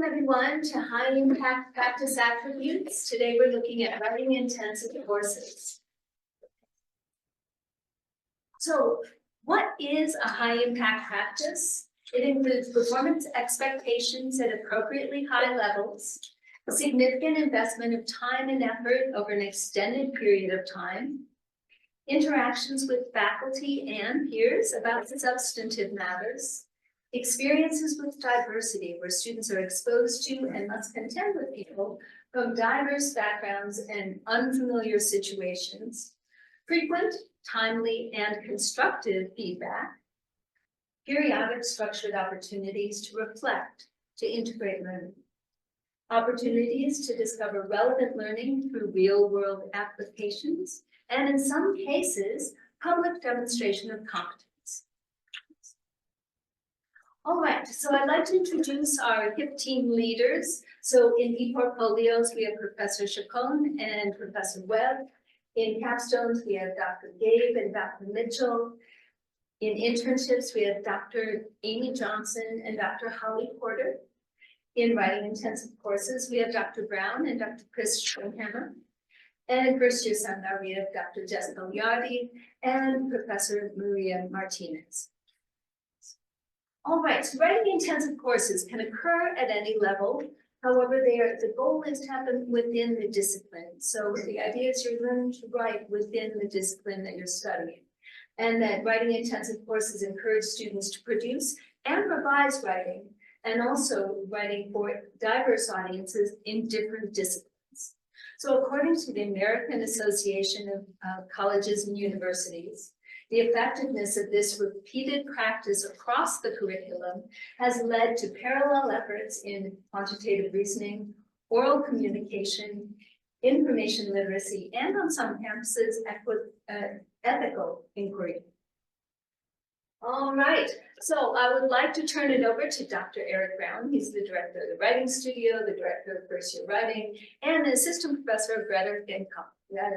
Welcome everyone to High Impact Practice Attributes. Today we're looking at writing intensive courses. So what is a high impact practice? It includes performance expectations at appropriately high levels, significant investment of time and effort over an extended period of time, interactions with faculty and peers about substantive matters, experiences with diversity where students are exposed to and must contend with people from diverse backgrounds and unfamiliar situations, frequent, timely, and constructive feedback, periodic structured opportunities to reflect, to integrate learning, opportunities to discover relevant learning through real-world applications, and in some cases, public demonstration of competence. All right, so I'd like to introduce our HIP team leaders. So in ePortfolios, we have Professor Chacon and Professor Webb. In capstones, we have Dr. Gabe and Dr. Mitchell. In internships, we have Dr. Amy Johnson and Dr. Holly Porter. In writing intensive courses, we have Dr. Brown and Dr. Chris Schoenhammer. And in first year seminar, we have Dr. Jessica Liardi and Professor Maria Martinez. All right, so writing intensive courses can occur at any level. However, the goal is to happen within the discipline. So the idea is you're learning to write within the discipline that you're studying. And that writing intensive courses encourage students to produce and revise writing, and also writing for diverse audiences in different disciplines. So according to the American Association of Colleges and Universities, the effectiveness of this repeated practice across the curriculum has led to parallel efforts in quantitative reasoning, oral communication, information literacy, and on some campuses, ethical inquiry. All right, so I would like to turn it over to Dr. Eric Brown. He's the director of the Writing Studio, the director of first year writing, and the assistant professor of rhetoric and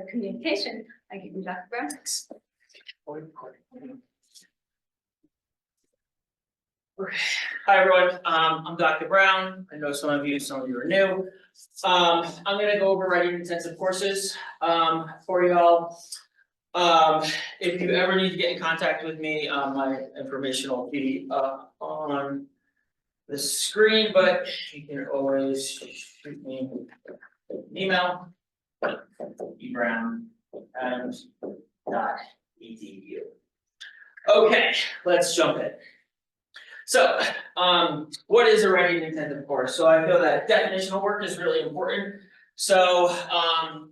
communication. I give you Dr. Brown. Okay. Hi everyone, I'm Dr. Brown. I know some of you are new. I'm gonna go over writing intensive courses for y'all. If you ever need to get in contact with me, my information will be on the screen, but you can always shoot me an email, ebrown@edu. Okay, let's jump in. So, what is a writing intensive course? So I feel that definitional work is really important. So,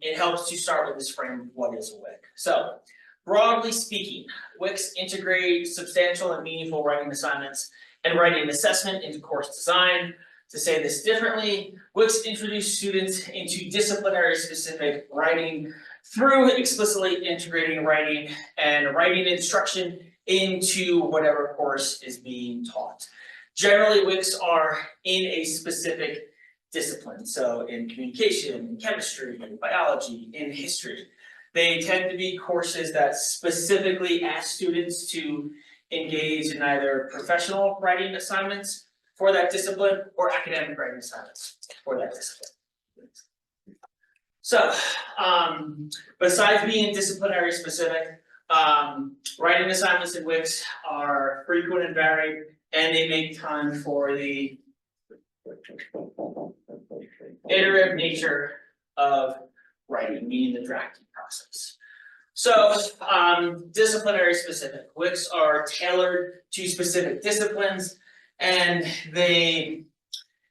it helps to start with this frame of what is a WIC. So, broadly speaking, WICs integrate substantial and meaningful writing assignments and writing assessment into course design. To say this differently, WICs introduce students into disciplinary specific writing through explicitly integrating writing and writing instruction into whatever course is being taught. Generally, WICs are in a specific discipline, so in communication, in chemistry, in biology, in history. They tend to be courses that specifically ask students to engage in either professional writing assignments for that discipline or academic writing assignments for that discipline. So, besides being disciplinary specific, writing assignments in WICs are frequent and varied, and they make time for the iterative nature of writing, meaning the drafting process. So, disciplinary specific. WICs are tailored to specific disciplines, and they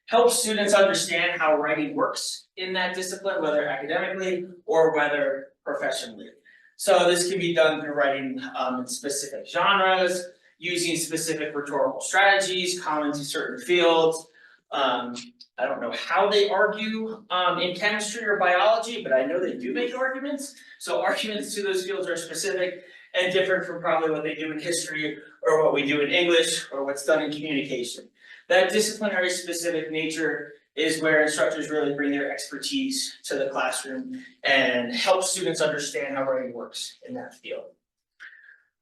help students understand how writing works in that discipline, whether academically or whether professionally. So this can be done through writing in specific genres, using specific rhetorical strategies common to certain fields. I don't know how they argue in chemistry or biology, but I know they do make arguments. So arguments to those fields are specific and different from probably what they do in history or what we do in English or what's done in communication. That disciplinary specific nature is where instructors really bring their expertise to the classroom and help students understand how writing works in that field.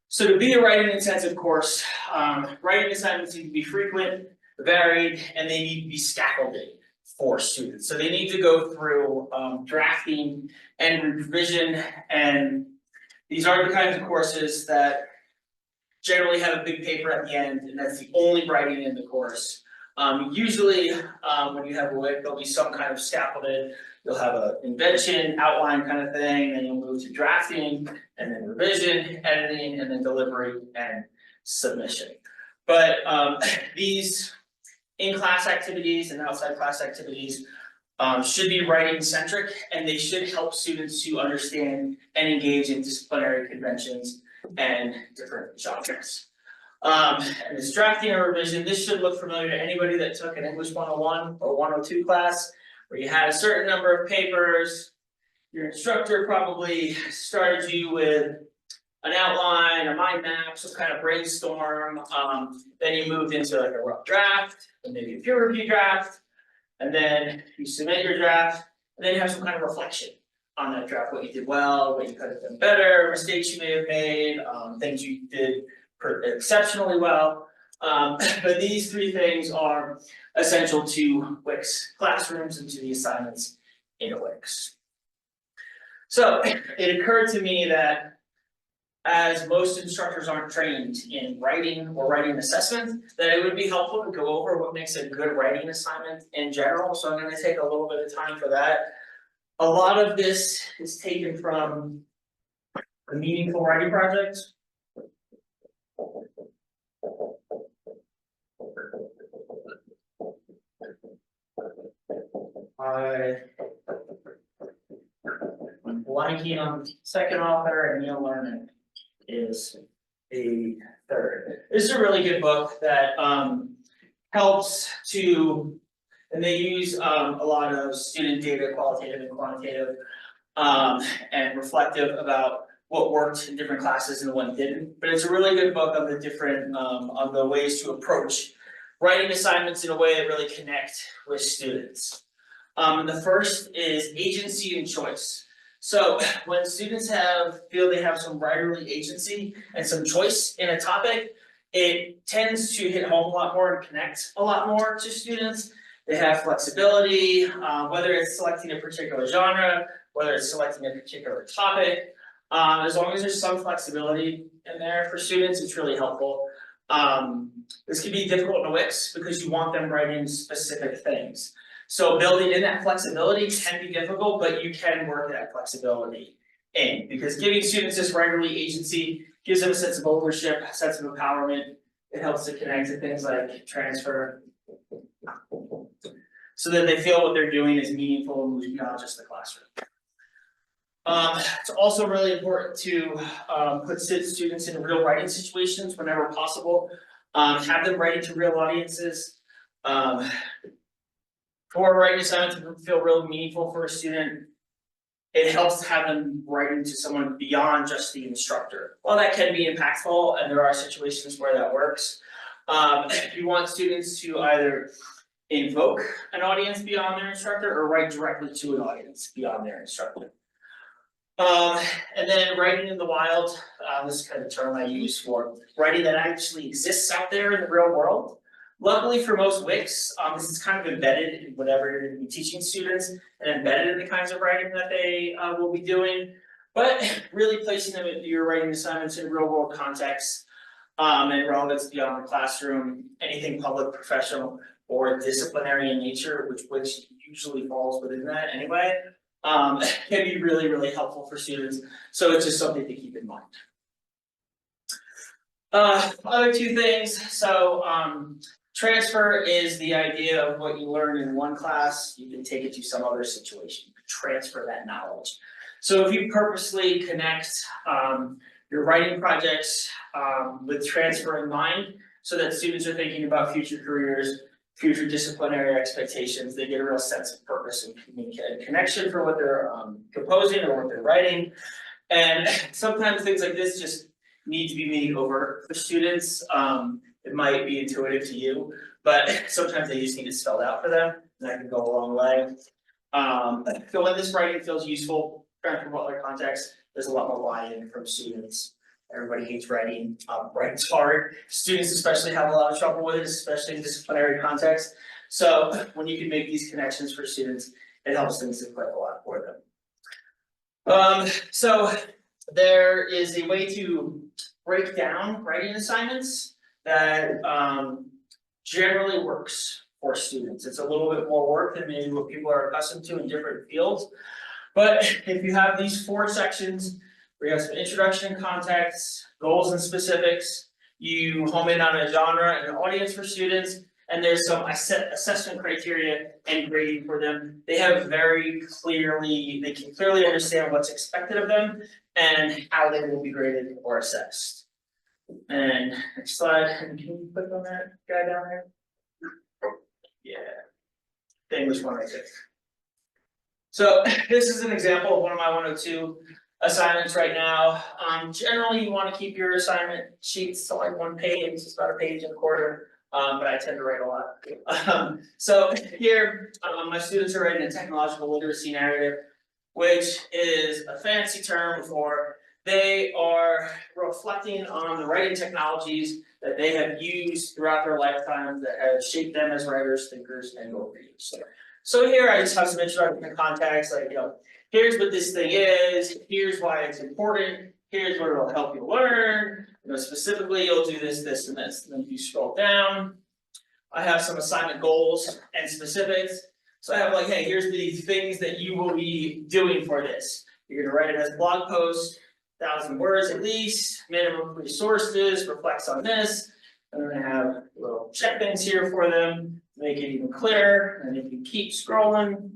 So to be a writing intensive course, writing assignments need to be frequent, varied, and they need to be scaffolded for students. So they need to go through drafting and revision, and these are the kinds of courses that generally have a big paper at the end, and that's the only writing in the course. Usually, when you have a WIC, there'll be some kind of scaffolded, you'll have an invention, outline kind of thing, then you'll move to drafting, and then revision, editing, and then delivery and submission. But these in-class activities and outside class activities should be writing centric, and they should help students to understand and engage in disciplinary conventions and different genres. And this drafting or revision, this should look familiar to anybody that took an English 101 or 102 class, where you had a certain number of papers. Your instructor probably started you with an outline, a mind map, some kind of brainstorm. Then you moved into like a rough draft, and maybe a peer review draft, and then you submit your draft, and then you have some kind of reflection on that draft, what you did well, what you could have done better, mistakes you may have made, things you did exceptionally well. But these three things are essential to WICS classrooms and to the assignments in a WICS. So it occurred to me that as most instructors aren't trained in writing or writing assessment, that it would be helpful to go over what makes a good writing assignment in general. So I'm going to take a little bit of time for that. A lot of this is taken from the Meaningful Writing Project. I'm blanking on the second author, and Neil Lerman is the third. This is a really good book that helps to, and they use a lot of student data, qualitative and quantitative, and reflective about what worked in different classes and what didn't. But it's a really good book on the different, on the ways to approach writing assignments in a way that really connect with students. The first is agency and choice. So when students feel they have some writerly agency and some choice in a topic, it tends to hit home a lot more and connect a lot more to students. They have flexibility, whether it's selecting a particular genre, whether it's selecting a particular topic. As long as there's some flexibility in there for students, it's really helpful. This can be difficult in WICS because you want them writing specific things. So building in that flexibility can be difficult, but you can work that flexibility in, because giving students this writerly agency gives them a sense of ownership, a sense of empowerment. It helps to connect to things like transfer, so that they feel what they're doing is meaningful and moves beyond just the classroom. It's also really important to put students in real writing situations whenever possible. Have them writing to real audiences. For a writing assignment to feel really meaningful for a student, it helps to have them writing to someone beyond just the instructor. While that can be impactful, and there are situations where that works, you want students to either invoke an audience beyond their instructor or write directly to an audience beyond their instructor. And then writing in the wild, this is kind of a term I use for writing that actually exists out there in the real world. Luckily for most WICS, this is kind of embedded in whatever you're going to be teaching students and embedded in the kinds of writing that they will be doing. But really placing them in your writing assignments in real world context and relevance beyond the classroom, anything public, professional, or disciplinary in nature, which usually falls within that anyway, can be really, really helpful for students. So it's just something to keep in mind. Other two things, so transfer is the idea of what you learn in one class, you can take it to some other situation, you can transfer that knowledge. So if you purposely connect your writing projects with transfer in mind, so that students are thinking about future careers, future disciplinary expectations, they get a real sense of purpose and connection for what they're composing or what they're writing. And sometimes things like this just need to be made over for students. It might be intuitive to you, but sometimes they just need it spelled out for them, and that can go a long way. So when this writing feels useful, from what context, there's a lot more buy-in from students. Everybody hates writing, writing's hard, students especially have a lot of trouble with it, especially in disciplinary context. So when you can make these connections for students, it helps things to click a lot for them. So there is a way to break down writing assignments that generally works for students. It's a little bit more work than maybe what people are accustomed to in different fields. But if you have these 4 sections, where you have some introduction and context, goals and specifics, you home in on a genre and an audience for students, and there's some assessment criteria and grading for them. They have they can clearly understand what's expected of them and how they will be graded or assessed. And next slide, can you click on that guy down there? Yeah, the English one right there. So this is an example of one of my 102 assignments right now. Generally you want to keep your assignment sheets to like 1 page, it's about 1.25 pages, but I tend to write a lot. So here, my students are writing a technological literacy narrative, which is a fancy term for they are reflecting on the writing technologies that they have used throughout their lifetime that have shaped them as writers, thinkers, and goal readers. So here I just have some introductory context, like, here's what this thing is, here's why it's important, here's what it'll help you learn, specifically you'll do this, this, and this. And then if you scroll down, I have some assignment goals and specifics. So I have like, hey, here's the things that you will be doing for this. You're gonna write it as a blog post, 1,000 words at least, minimum 3 sources, reflects on this. I'm gonna have little check things here for them, make it even clearer, and if you keep scrolling.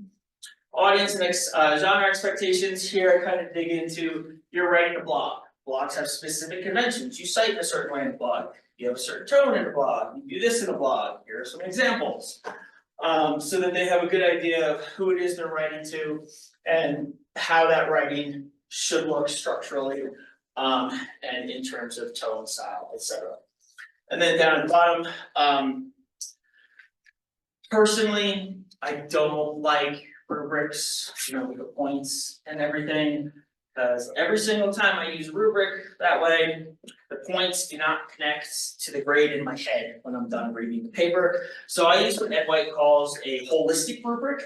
Audience and genre expectations, here I kind of dig into, you're writing a blog. Blogs have specific conventions, you cite in a certain way in a blog, you have a certain tone in a blog, you do this in a blog, here are some examples. So that they have a good idea of who it is they're writing to and how that writing should look structurally, and in terms of tone, style, etc. And then down at the bottom, personally, I don't like rubrics, with the points and everything, because every single time I use rubric that way, the points do not connect to the grade in my head when I'm done reading the paper. So I use what Ed White calls a holistic rubric,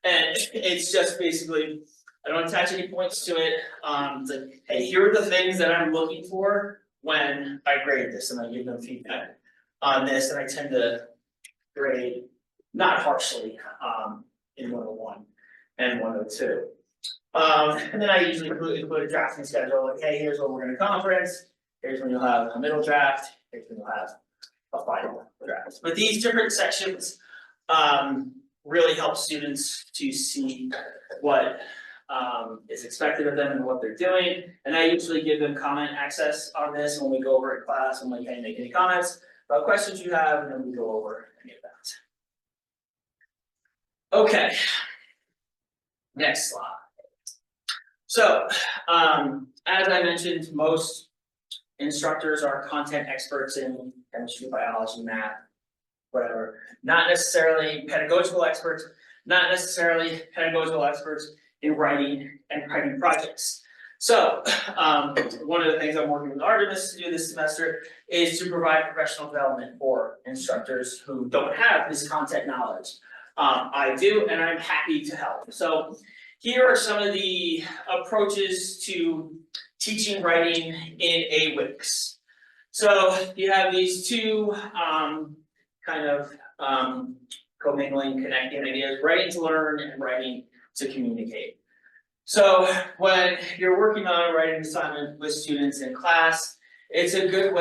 and it's just basically, I don't attach any points to it. It's like, hey, here are the things that I'm looking for when I grade this, and I give them feedback on this, and I tend to grade not harshly in 101 and 102. And then I usually include a drafting schedule, like, hey, here's when we're gonna conference, here's when you'll have a middle draft, here's when you'll have a final draft. But these different sections really help students to see what is expected of them and what they're doing. And I usually give them comment access on this when we go over in class. I'm like, hey, make any comments about questions you have, and then we go over any of that. Okay. Next slide. So, as I mentioned, most instructors are content experts in chemistry, biology, math, whatever. Not necessarily pedagogical experts, not necessarily pedagogical experts in writing and writing projects. So, one of the things I'm working with Artemis to do this semester is to provide professional development for instructors who don't have this content knowledge. I do, and I'm happy to help. So, here are some of the approaches to teaching writing in AWICS. So you have these two kind of commingling, connecting ideas, writing to learn and writing to communicate. So when you're working on a writing assignment with students in class, it's a good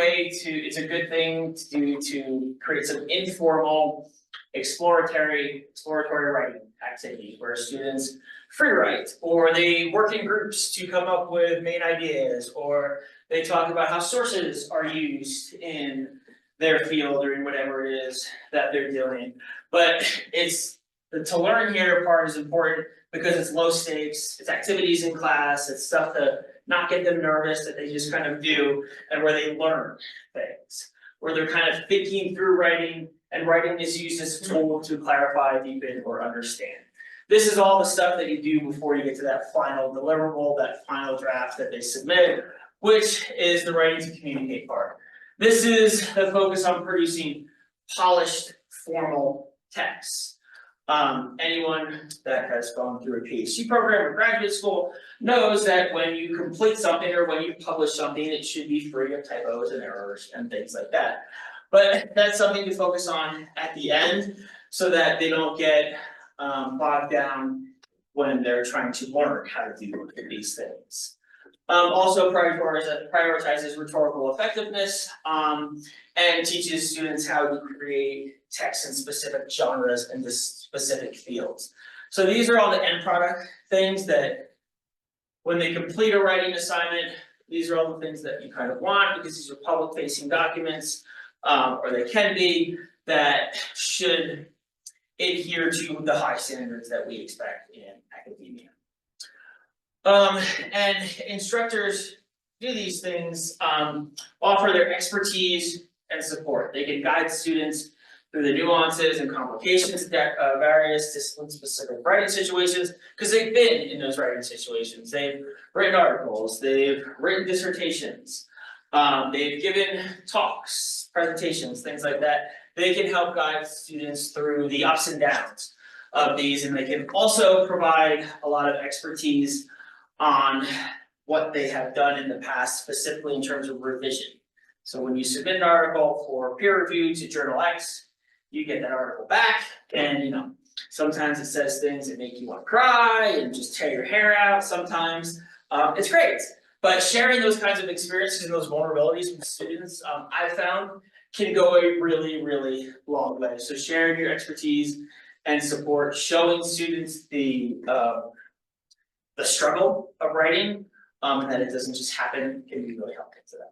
thing to do to create some informal, exploratory writing activity where students free write, or they work in groups to come up with main ideas, or they talk about how sources are used in their field or in whatever it is that they're doing. But it's the to learn here part is important because it's low stakes, it's activities in class, it's stuff to not get them nervous that they just kind of do, and where they learn things, where they're kind of thinking through writing, and writing is used as a tool to clarify, deepen, or understand. This is all the stuff that you do before you get to that final deliverable, that final draft that they submit. which is the writing to communicate part. This is the focus on producing polished, formal texts. Anyone that has gone through a PhD program or graduate school knows that when you complete something or when you publish something, it should be free of typos and errors and things like that. But that's something to focus on at the end so that they don't get bogged down when they're trying to learn how to do these things. Also prioritizes rhetorical effectiveness, and teaches students how to create text in specific genres and specific fields. So these are all the end product things that when they complete a writing assignment, these are all the things that you kind of want because these are public facing documents, or they can be, that should adhere to the high standards that we expect in academia. And instructors do these things, offer their expertise and support. They can guide students through the nuances and complications that various discipline-specific writing situations, because they've been in those writing situations. They've written articles, they've written dissertations, they've given talks, presentations, things like that. They can help guide students through the ups and downs of these, and they can also provide a lot of expertise on what they have done in the past, specifically in terms of revision. So when you submit an article for peer review to Journal X, you get that article back, and sometimes it says things that make you want to cry and just tear your hair out. Sometimes it's great, but sharing those kinds of experiences and those vulnerabilities with students, I've found can go a really, really long way. So sharing your expertise and support, showing students the struggle of writing, and that it doesn't just happen, can be really helpful to them.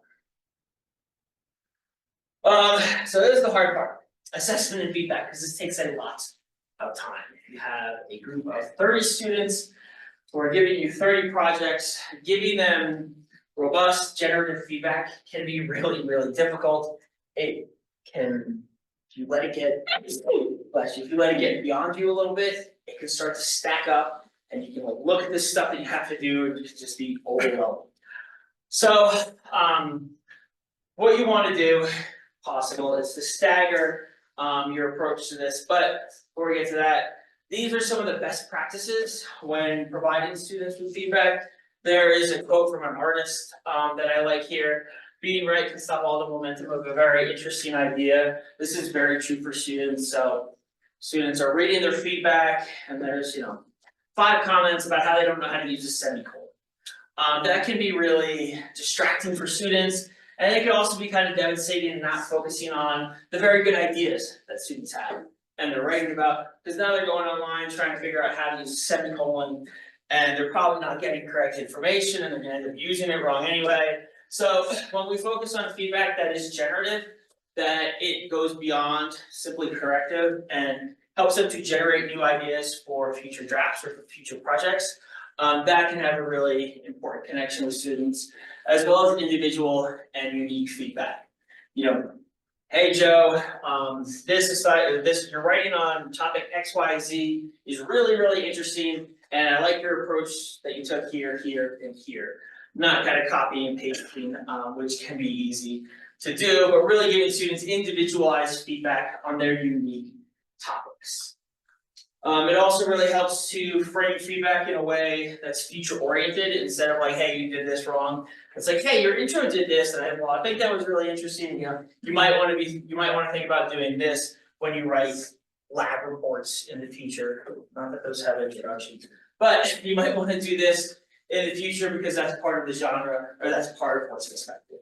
So this is the hard part, assessment and feedback, because this takes a lot of time. If you have a group of 30 students who are giving you 30 projects, giving them robust generative feedback can be really, really difficult. It can, if you let it get beyond you a little bit, it can start to stack up. And you can look at this stuff that you have to do and just be overwhelmed. So what you want to do, possible, is to stagger your approach to this. But before we get to that, these are some of the best practices when providing students with feedback. There is a quote from an artist that I like here. Being right can stop all the momentum of a very interesting idea. This is very true for students. So students are reading their feedback and there's 5 comments about how they don't know how to use a semicolon. That can be really distracting for students, and it can also be kind of devastating and not focusing on the very good ideas that students have and they're writing about, because now they're going online trying to figure out how to use a semicolon, and they're probably not getting correct information, and they're going to end up using it wrong anyway. So when we focus on feedback that is generative, that it goes beyond simply corrective and helps them to generate new ideas for future drafts or for future projects. That can have a really important connection with students, as well as individual and unique feedback. Hey Joe, this you're writing on topic XYZ is really, really interesting, and I like your approach that you took here, here, and here. Not kind of copying and pasting, which can be easy to do, but really giving students individualized feedback on their unique topics. It also really helps to frame feedback in a way that's future oriented instead of like, hey, you did this wrong. It's like, hey, your intro did this, and I think that was really interesting. You might want to think about doing this when you write lab reports in the future. Not that those have introductions, but you might want to do this in the future because that's part of the genre, or that's part of what's expected.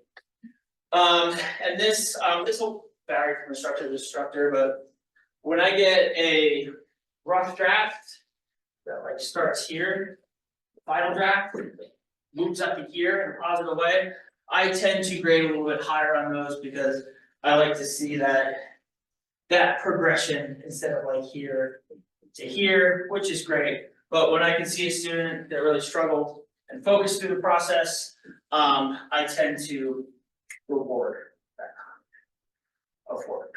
And this will vary from instructor to instructor, but when I get a rough draft that starts here, the final draft moves up to here in a positive way, I tend to grade a little bit higher on those because I like to see that progression instead of here to here, which is great. But when I can see a student that really struggled and focused through the process, I tend to reward that kind of work.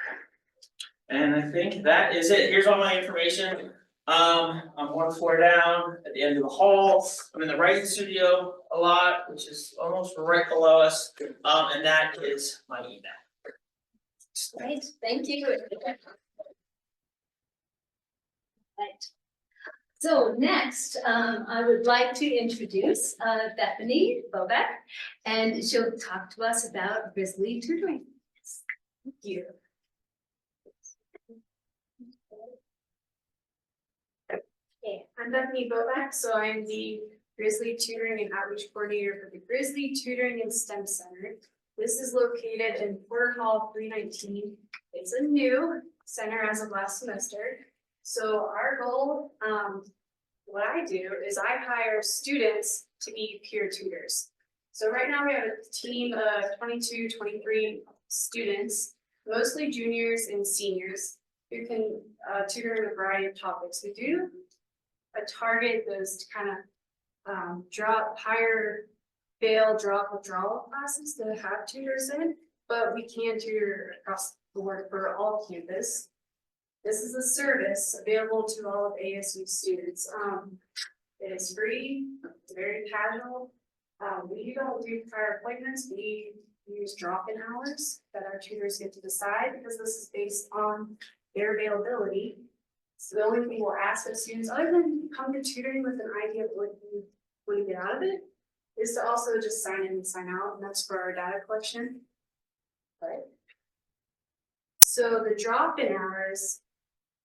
And I think that is it. Here's all my information. I'm one floor down at the end of the hall. I'm in the writing studio a lot, which is almost right below us. And that is my email. Right, thank you. Right. So next, I would like to introduce Bethany Bobek, and she'll talk to us about Grizzly tutoring. Thank you. Okay, I'm Bethany Bobek, so I'm the Grizzly Tutoring and Outreach Coordinator for the Grizzly Tutoring and STEM Center. This is located in Porter Hall 319. It's a new center as of last semester. So our goal, what I do is I hire students to be peer tutors. So right now we have a team of 22, 23 students, mostly juniors and seniors, who can tutor in a variety of topics. We do target those to kind of drop higher fail, drop, withdrawal classes to have tutors in, but we can tutor across the board for all campus. This is a service available to all of ASU students. It is free, it's very casual. We don't do prior appointments, we use drop-in hours that our tutors get to decide because this is based on their availability. So the only thing we'll ask of students, other than come to tutoring with an idea of what you want to get out of it, is to also just sign in and sign out, and that's for our data collection. Right. So the drop-in hours,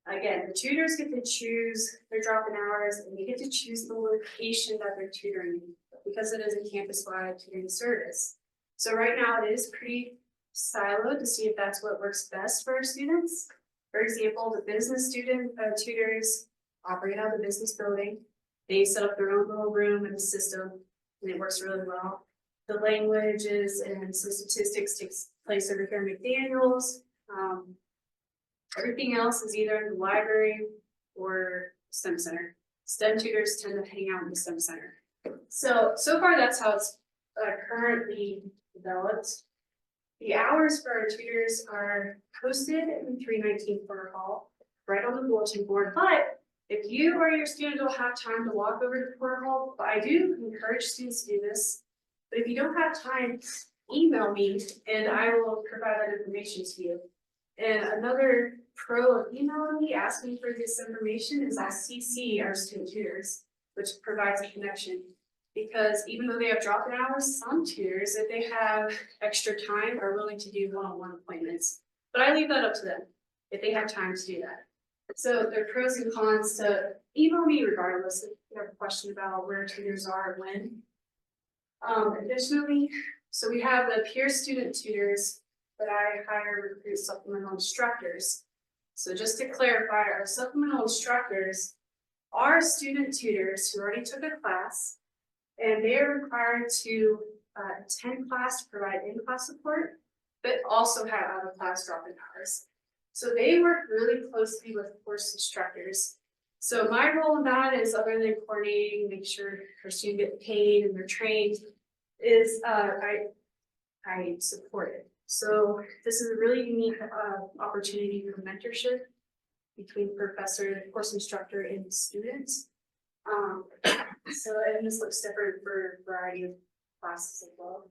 again, the tutors get to choose their drop-in hours, and they get to choose the location that they're tutoring in, because it is a campus-wide tutoring service. So right now it is pretty siloed to see if that's what works best for our students. For example, the business student tutors operate out of the business building. They set up their own little room in the system, and it works really well. The languages and some statistics takes place over here in McDaniels. Everything else is either in the library or STEM center. STEM tutors tend to hang out in the STEM center. So far that's how it's currently developed. The hours for our tutors are posted in 319 Porter Hall, right on the bulletin board. But if you or your student don't have time to walk over to Porter Hall, I do encourage students to do this. But if you don't have time, email me and I will provide that information to you. And another pro of emailing me asking for this information is I'll CC our student tutors, which provides a connection. Because even though they have drop-in hours, some tutors, if they have extra time, are willing to do one-on-one appointments. But I leave that up to them if they have time to do that. So there are pros and cons to email me regardless if you have a question about where tutors are and when. Additionally, so we have the peer student tutors that I hire recruit supplemental instructors. So just to clarify, our supplemental instructors are student tutors who already took a class, and they are required to attend class to provide in-class support, but also have out-of-class drop-in hours. So they work really closely with course instructors. So my role in that is, other than coordinating, make sure our students get paid and they're trained, is I support it. So this is a really unique opportunity for mentorship between professor, course instructor, and students. So, and this looks different for a variety of classes as well.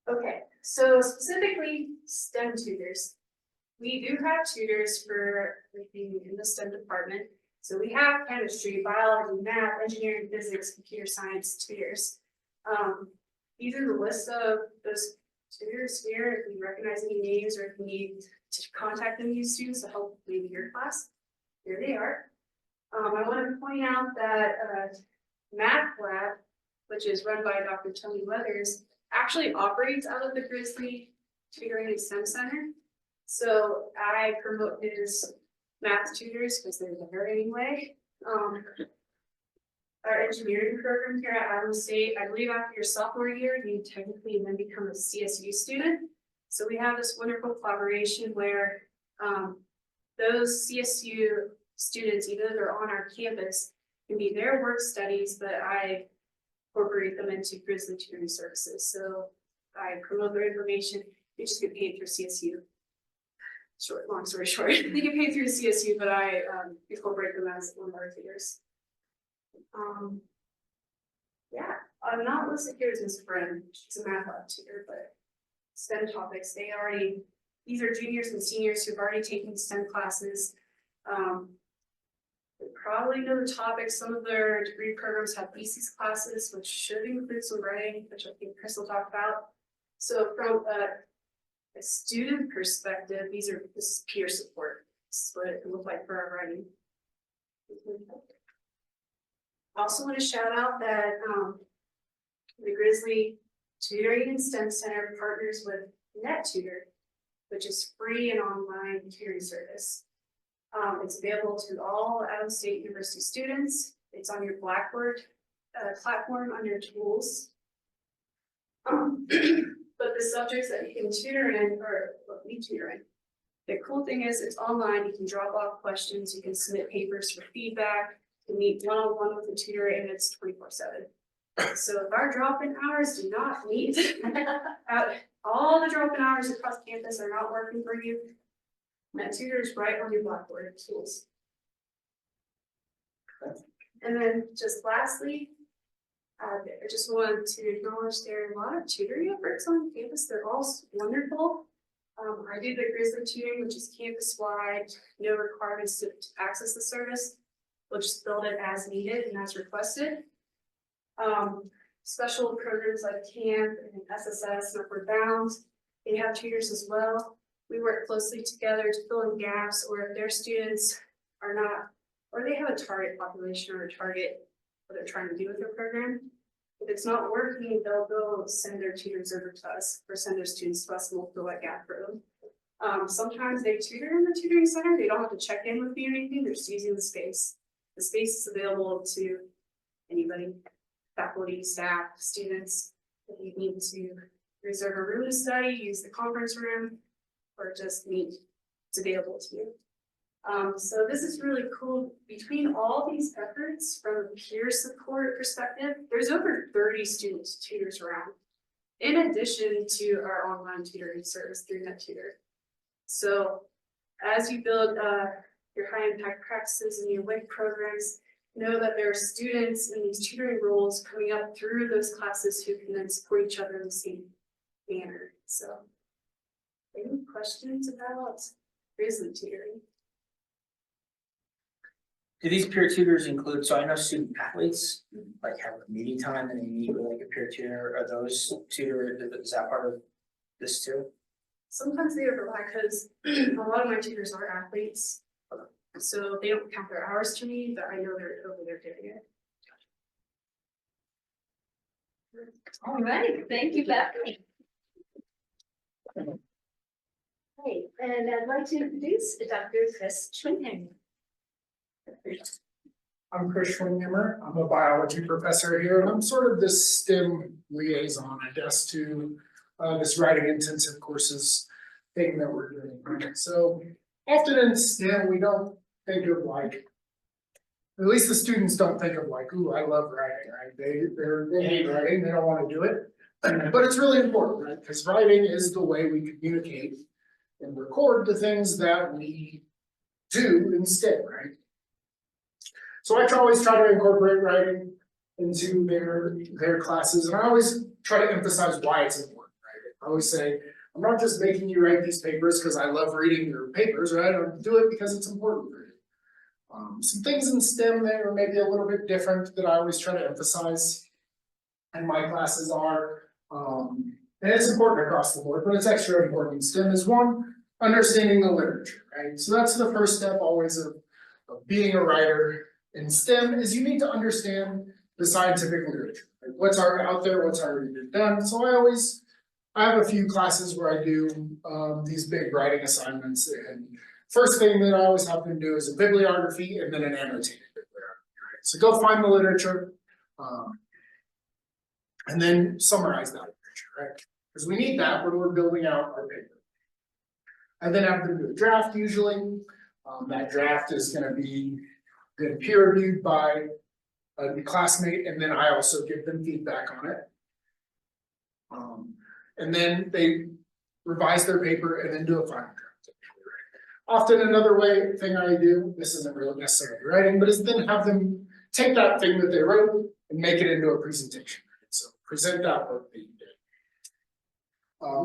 Okay, so specifically STEM tutors. We do have tutors for everything in the STEM department. So we have chemistry, biology, math, engineering, physics, computer science tutors. These are the list of those tutors here. If you recognize any names or if you need to contact any of these students to help maybe your class, here they are. I want to point out that Math Lab, which is run by Dr. Tony Weathers, actually operates out of the Grizzly Tutoring and STEM Center. So I promote his math tutors because they're there anyway. Our engineering program here at Adams State, I believe after your sophomore year, you technically then become a CSU student. So we have this wonderful collaboration where those CSU students, even though they're on our campus, can be their work studies, but I incorporate them into Grizzly Tutoring Services. So I promote their information, they just get paid through CSU. long story short, they get paid through the CSU, but I incorporate them as one of our tutors. Yeah, I'm not listed here as Miss Friend, she's a math lab tutor, but STEM topics, these are juniors and seniors who've already taken STEM classes. They probably know the topics, some of their degree programs have thesis classes, which should include some writing, which I think Chris will talk about. So from a student perspective, this is peer support. This is what it can look like for our writing. I also want to shout out that the Grizzly Tutoring and STEM Center partners with NetTutor, which is free and online tutoring service. It's available to all Adams State University students. It's on your Blackboard platform under tools. But the subjects that you can tutor in, or what we tutor in, the cool thing is it's online. You can drop off questions, you can submit papers for feedback, you can meet one-on-one with the tutor, and it's 24/7. So if our drop-in hours do not meet, all the drop-in hours across campus are not working for you, NetTutor is right on your Blackboard tools. And then just lastly, I just wanted to acknowledge there are a lot of tutoring efforts on campus. They're all wonderful. I do the Grizzly tutoring, which is campus-wide, no requirements to access the service. We'll just build it as needed and as requested. Special programs like CAMP and SSS and Upward Bound, they have tutors as well. We work closely together to fill in gaps, or if their students are not, or they have a target population or a target what they're trying to do with their program. If it's not working, they'll go send their tutors over to us or send their students to us and we'll fill that gap for them. Sometimes they tutor in the tutoring center. They don't have to check in with me or anything. They're just using the space. The space is available to anybody, faculty, staff, students. If you need to reserve a room to study, use the conference room, or just meet, it's available to you. So this is really cool. Between all these efforts from a peer support perspective, there's over 30 students tutors around, in addition to our online tutoring service through NetTutor. So as you build your high impact practices and your WIC programs, know that there are students in these tutoring roles coming up through those classes who can then support each other in the same manner. So any questions about Grizzly tutoring? Do these peer tutors include, so I know student athletes, like have a meeting time and they meet with like a peer tutor, are those tutor, is that part of this too? Sometimes they overlap because a lot of my tutors are athletes. So they don't count their hours to me, but I know they're over there doing it. All right, thank you, Bethany. Hey, and I'd like to introduce Dr. Chris Schwinghammer. I'm Chris Schwinghammer. I'm a biology professor here, and I'm sort of the STEM liaison, I guess, to this writing intensive courses thing that we're doing. Right? So often in STEM, we don't think of like, at least the students don't think of like, ooh, I love writing, right? They hate writing, they don't want to do it. But it's really important, right? Because writing is the way we communicate and record the things that we do in STEM, right? So I always try to incorporate writing into their classes, and I always try to emphasize why it's important, right? I always say, I'm not just making you write these papers because I love reading your papers, right? I do it because it's important for you. Some things in STEM that are maybe a little bit different that I always try to emphasize in my classes are, and it's important across the board, but it's extra important in STEM, is one, understanding the literature, right? So that's the first step always of being a writer in STEM, is you need to understand the scientific literature. Like what's already out there, what's already been done. So I have a few classes where I do these big writing assignments, and first thing that I always have them do is a bibliography and then an annotated bibliography, right? So go find the literature and then summarize that literature, right? Because we need that when we're building out our paper. I then have them do a draft usually. That draft is going to be then peer reviewed by a classmate, and then I also give them feedback on it. And then they revise their paper and then do a final draft. Often another thing I do, this isn't really necessarily writing, but is then have them take that thing that they wrote and make it into a presentation. So present that work that you did.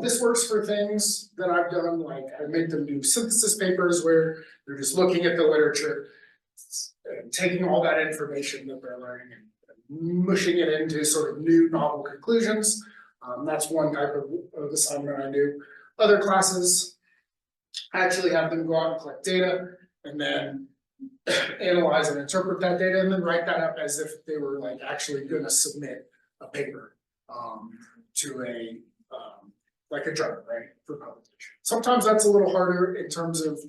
This works for things that I've done, like I make them do synthesis papers where they're just looking at the literature, and taking all that information that they're learning and mushing it into sort of new novel conclusions. That's one type of assignment I do. Other classes, I actually have them go out and collect data and then analyze and interpret that data and then write that up as if they were like actually gonna submit a paper to a like a journal, right, for publication. Sometimes that's a little harder in terms of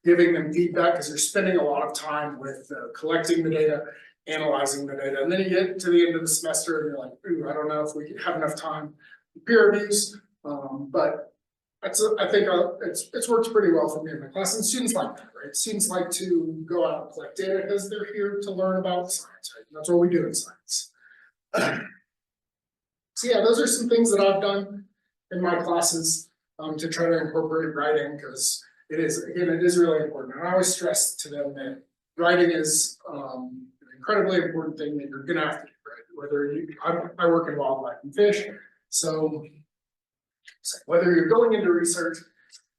giving them feedback because you're spending a lot of time with collecting the data, analyzing the data, and then you get to the end of the semester and you're like, ooh, I don't know if we have enough time for peer reviews, but I think it's worked pretty well for me in my class, and students like that, right? Students like to go out and collect data because they're here to learn about science, right? That's what we do in science. So yeah, those are some things that I've done in my classes to try to incorporate writing, because it is really important. And I always stress to them that writing is an incredibly important thing that you're gonna have to do, right? Whether I work in wildlife and fish, so whether you're going into research,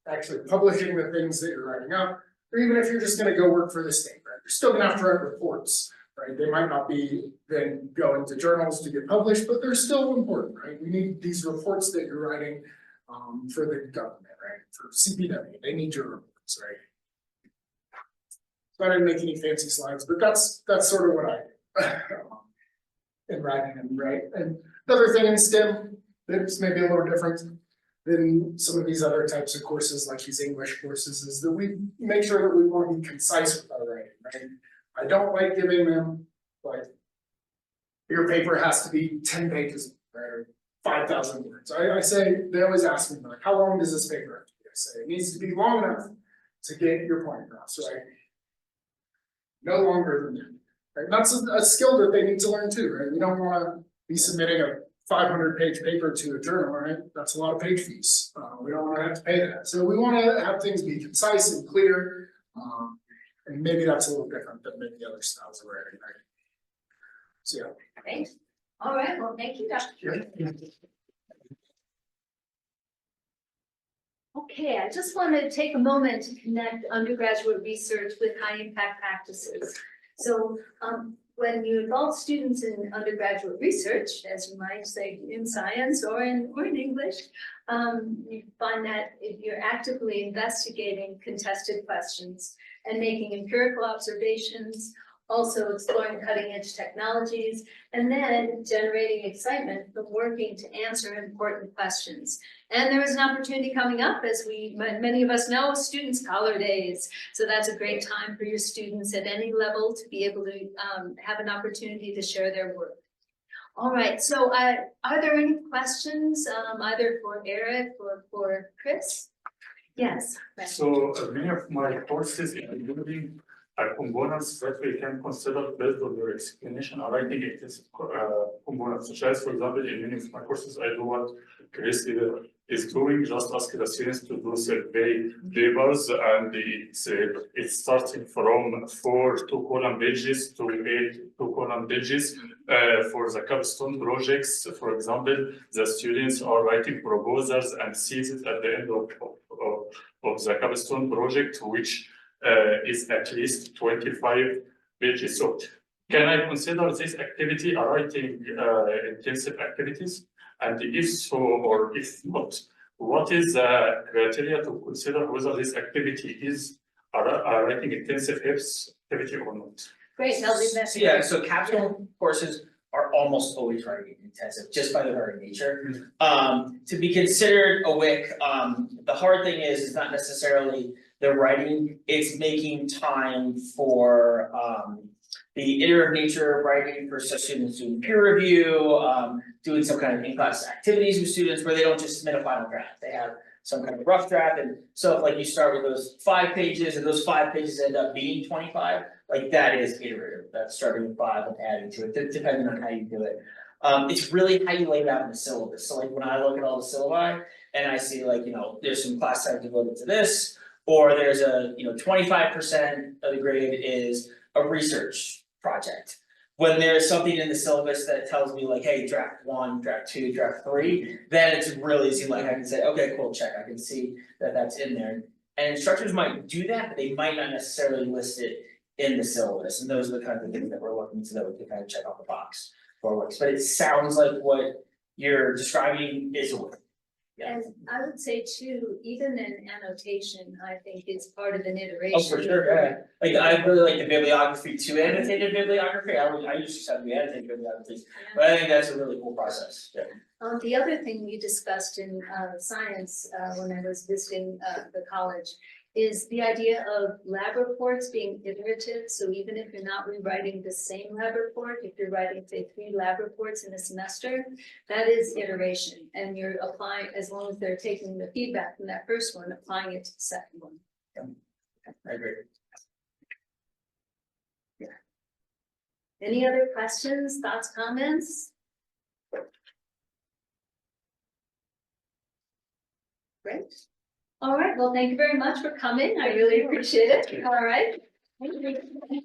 actually publishing the things that you're writing up, or even if you're just gonna go work for the state, right? You're still gonna have to write reports, right? They might not be then go into journals to get published, but they're still important, right? We need these reports that you're writing for the government, right? For CPW, they need your reports, right? So I didn't make any fancy slides, but that's sort of what I do in writing and right. And another thing in STEM that's maybe a little different than some of these other types of courses, like these English courses, is that we make sure that we want to be concise with our writing, right? I don't like giving them like, your paper has to be 10 pages, right, or 5,000 words. I say, they always ask me, like, how long does this paper have to be? I say, it needs to be long enough to get your point across, right? No longer than that, right? That's a skill that they need to learn too, right? We don't want to be submitting a 500-page paper to a journal, right? That's a lot of page fees. We don't want to have to pay that. So we want to have things be concise and clear. And maybe that's a little different than maybe other styles of writing, right? So yeah. Great. All right, well, thank you, Dr. Yeah. Okay, I just want to take a moment to connect undergraduate research with high impact practices. So when you involve students in undergraduate research, as you might say in science or in English, you find that if you're actively investigating contested questions and making empirical observations, also exploring cutting edge technologies, and then generating excitement from working to answer important questions. And there is an opportunity coming up, as many of us know, Student Scholar Days. So that's a great time for your students at any level to be able to have an opportunity to share their work. All right, so are there any questions either for Eric or for Chris? Yes. So many of my courses, including components that we can consider based on your explanation are writing intensive components, such as, for example, in many of my courses, I do what Chris is doing, just ask the students to do survey papers, and it's starting from 4 2-column pages to 8 2-column pages. For the capstone projects, for example, the students are writing proposals and thesis at the end of the capstone project, which is at least 25 pages. So can I consider this activity a writing intensive activities? And if so, or if not, what is the criteria to consider whether this activity is a writing intensive activity or not? Great, I'll leave that. So yeah, so capstone courses are almost always writing intensive, just by their very nature. To be considered a WIC, the hard thing is not necessarily the writing, it's making time for the iterative nature of writing for such students doing peer review, doing some kind of in-class activities with students where they don't just submit a final draft. They have some kind of rough draft, and so if like you start with those 5 pages and those 5 pages end up being 25, like that is iterative. That's starting with 5 and adding to it, depending on how you do it. It's really how you lay it out in the syllabus. So like when I look at all the syllabi and I see like, you know, there's some class time devoted to this, Or there's a, 25% of the grade is a research project. When there's something in the syllabus that tells me like, hey, draft 1, draft 2, draft 3, then it's really easy, like I can say, okay, cool, check, I can see that that's in there. And instructors might do that, but they might not necessarily list it in the syllabus, and those are the kinds of things that we're looking to, that we can kind of check off the box for works, but it sounds like what you're describing is a work. Yeah. And I would say too, even an annotation, I think is part of an iteration. Oh, for sure, yeah, like I really like the bibliography to annotated bibliography, I used to have the annotated bibliography, but I think that's a really cool process, yeah. The other thing we discussed in science when I was visiting the college is the idea of lab reports being iterative. So even if you're not rewriting the same lab report, if you're writing, say, 3 lab reports in a semester, that is iteration. And you're applying, as long as they're taking the feedback from that first one, applying it to the second one. I agree. Any other questions, thoughts, comments? Great. All right, well, thank you very much for coming. I really appreciate it. All right. Thank you.